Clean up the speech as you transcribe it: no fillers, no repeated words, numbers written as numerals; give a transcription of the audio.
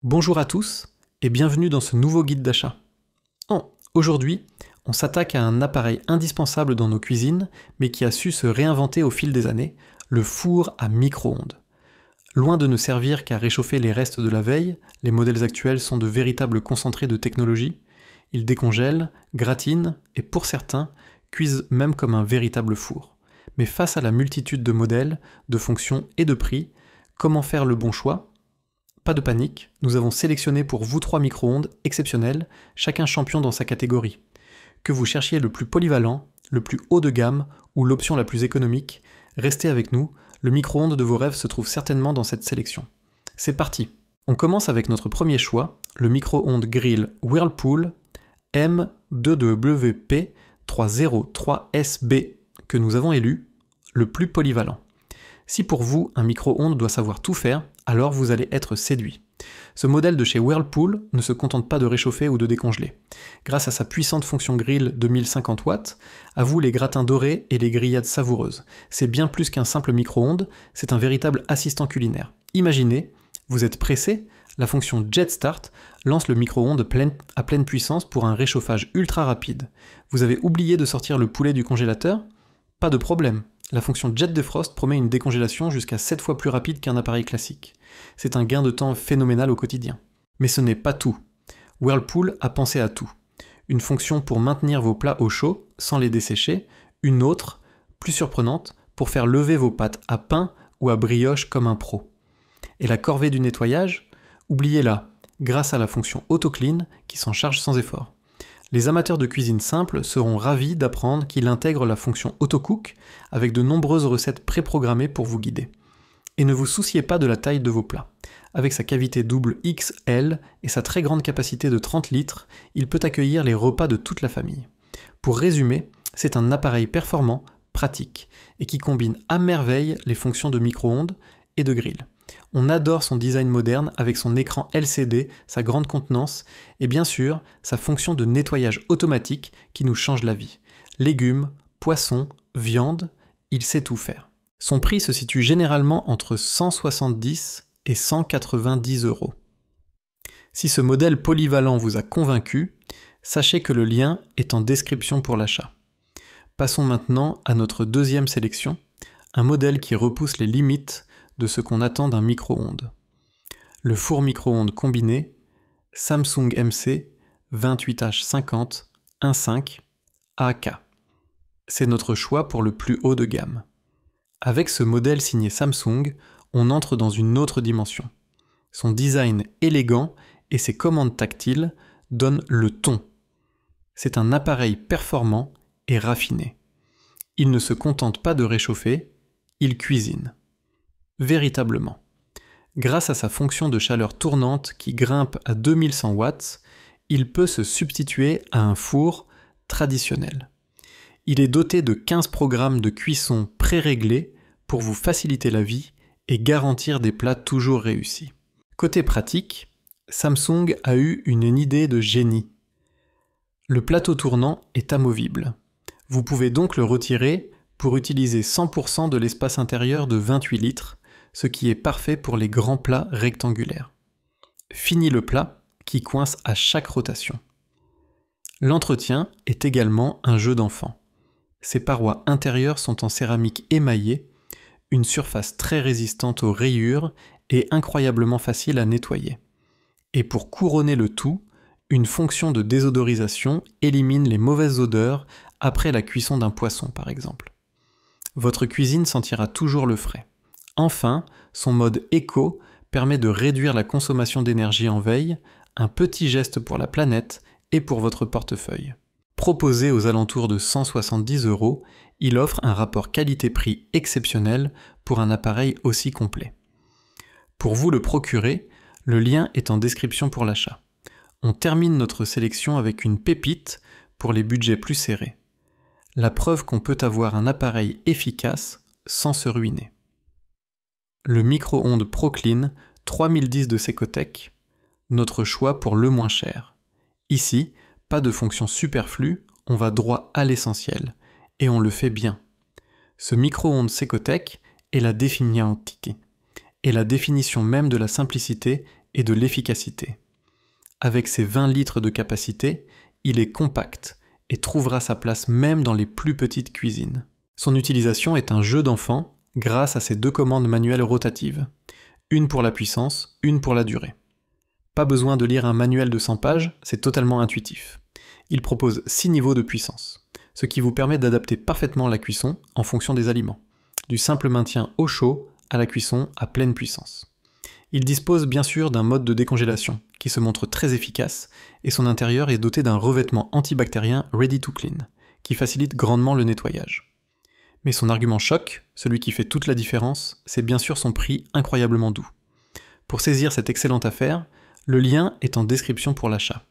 Bonjour à tous et bienvenue dans ce nouveau guide d'achat. Aujourd'hui, on s'attaque à un appareil indispensable dans nos cuisines, mais qui a su se réinventer au fil des années, le four à micro-ondes. Loin de ne servir qu'à réchauffer les restes de la veille, les modèles actuels sont de véritables concentrés de technologie. Ils décongèlent, gratinent et pour certains, cuisent même comme un véritable four. Mais face à la multitude de modèles, de fonctions et de prix, comment faire le bon choix ? Pas de panique, nous avons sélectionné pour vous 3 micro-ondes exceptionnels, chacun champion dans sa catégorie. Que vous cherchiez le plus polyvalent, le plus haut de gamme ou l'option la plus économique, restez avec nous, le micro-ondes de vos rêves se trouve certainement dans cette sélection. C'est parti. On commence avec notre premier choix, le micro-ondes grill Whirlpool M2WP 303SB que nous avons élu, le plus polyvalent. Si pour vous, un micro-ondes doit savoir tout faire, alors vous allez être séduit. Ce modèle de chez Whirlpool ne se contente pas de réchauffer ou de décongeler. Grâce à sa puissante fonction grill de 1050 watts, à vous les gratins dorés et les grillades savoureuses. C'est bien plus qu'un simple micro-ondes, c'est un véritable assistant culinaire. Imaginez, vous êtes pressé, la fonction Jet Start lance le micro-ondes à pleine puissance pour un réchauffage ultra rapide. Vous avez oublié de sortir le poulet du congélateur ? Pas de problème. La fonction Jet Defrost promet une décongélation jusqu'à 7 fois plus rapide qu'un appareil classique. C'est un gain de temps phénoménal au quotidien. Mais ce n'est pas tout. Whirlpool a pensé à tout. Une fonction pour maintenir vos plats au chaud, sans les dessécher, une autre, plus surprenante, pour faire lever vos pâtes à pain ou à brioche comme un pro. Et la corvée du nettoyage ? Oubliez-la, grâce à la fonction AutoClean qui s'en charge sans effort. Les amateurs de cuisine simple seront ravis d'apprendre qu'il intègre la fonction AutoCook avec de nombreuses recettes préprogrammées pour vous guider. Et ne vous souciez pas de la taille de vos plats. Avec sa cavité double XL et sa très grande capacité de 30 litres, il peut accueillir les repas de toute la famille. Pour résumer, c'est un appareil performant, pratique, et qui combine à merveille les fonctions de micro-ondes et de grill. On adore son design moderne avec son écran LCD, sa grande contenance et bien sûr sa fonction de nettoyage automatique qui nous change la vie. Légumes, poissons, viande, il sait tout faire. Son prix se situe généralement entre 170 et 190 €. Si ce modèle polyvalent vous a convaincu, sachez que le lien est en description pour l'achat. Passons maintenant à notre deuxième sélection, un modèle qui repousse les limites de ce qu'on attend d'un micro-ondes. Le four micro-ondes combiné Samsung MC 28H50 1.5 AK. C'est notre choix pour le plus haut de gamme. Avec ce modèle signé Samsung, on entre dans une autre dimension. Son design élégant et ses commandes tactiles donnent le ton. C'est un appareil performant et raffiné. Il ne se contente pas de réchauffer, il cuisine. Véritablement. Grâce à sa fonction de chaleur tournante qui grimpe à 2100 watts, il peut se substituer à un four traditionnel. Il est doté de 15 programmes de cuisson pré-réglés pour vous faciliter la vie et garantir des plats toujours réussis. Côté pratique, Samsung a eu une idée de génie. Le plateau tournant est amovible. Vous pouvez donc le retirer pour utiliser 100% de l'espace intérieur de 28 litres, ce qui est parfait pour les grands plats rectangulaires. Fini le plat, qui coince à chaque rotation. L'entretien est également un jeu d'enfant. Ses parois intérieures sont en céramique émaillée, une surface très résistante aux rayures et incroyablement facile à nettoyer. Et pour couronner le tout, une fonction de désodorisation élimine les mauvaises odeurs après la cuisson d'un poisson par exemple. Votre cuisine sentira toujours le frais. Enfin, son mode éco permet de réduire la consommation d'énergie en veille, un petit geste pour la planète et pour votre portefeuille. Proposé aux alentours de 170 €, il offre un rapport qualité-prix exceptionnel pour un appareil aussi complet. Pour vous le procurer, le lien est en description pour l'achat. On termine notre sélection avec une pépite pour les budgets plus serrés. La preuve qu'on peut avoir un appareil efficace sans se ruiner. Le micro-ondes ProClean 3010 de Secotech, notre choix pour le moins cher. Ici, pas de fonction superflue, on va droit à l'essentiel, et on le fait bien. Ce micro-ondes Secotech est la définition même de la simplicité et de l'efficacité. Avec ses 20 litres de capacité, il est compact et trouvera sa place même dans les plus petites cuisines. Son utilisation est un jeu d'enfant grâce à ses 2 commandes manuelles rotatives, une pour la puissance, une pour la durée. Pas besoin de lire un manuel de 100 pages, c'est totalement intuitif. Il propose 6 niveaux de puissance, ce qui vous permet d'adapter parfaitement la cuisson en fonction des aliments, du simple maintien au chaud à la cuisson à pleine puissance. Il dispose bien sûr d'un mode de décongélation, qui se montre très efficace, et son intérieur est doté d'un revêtement antibactérien Ready to Clean, qui facilite grandement le nettoyage. Mais son argument choc, celui qui fait toute la différence, c'est bien sûr son prix incroyablement doux. Pour saisir cette excellente affaire, le lien est en description pour l'achat.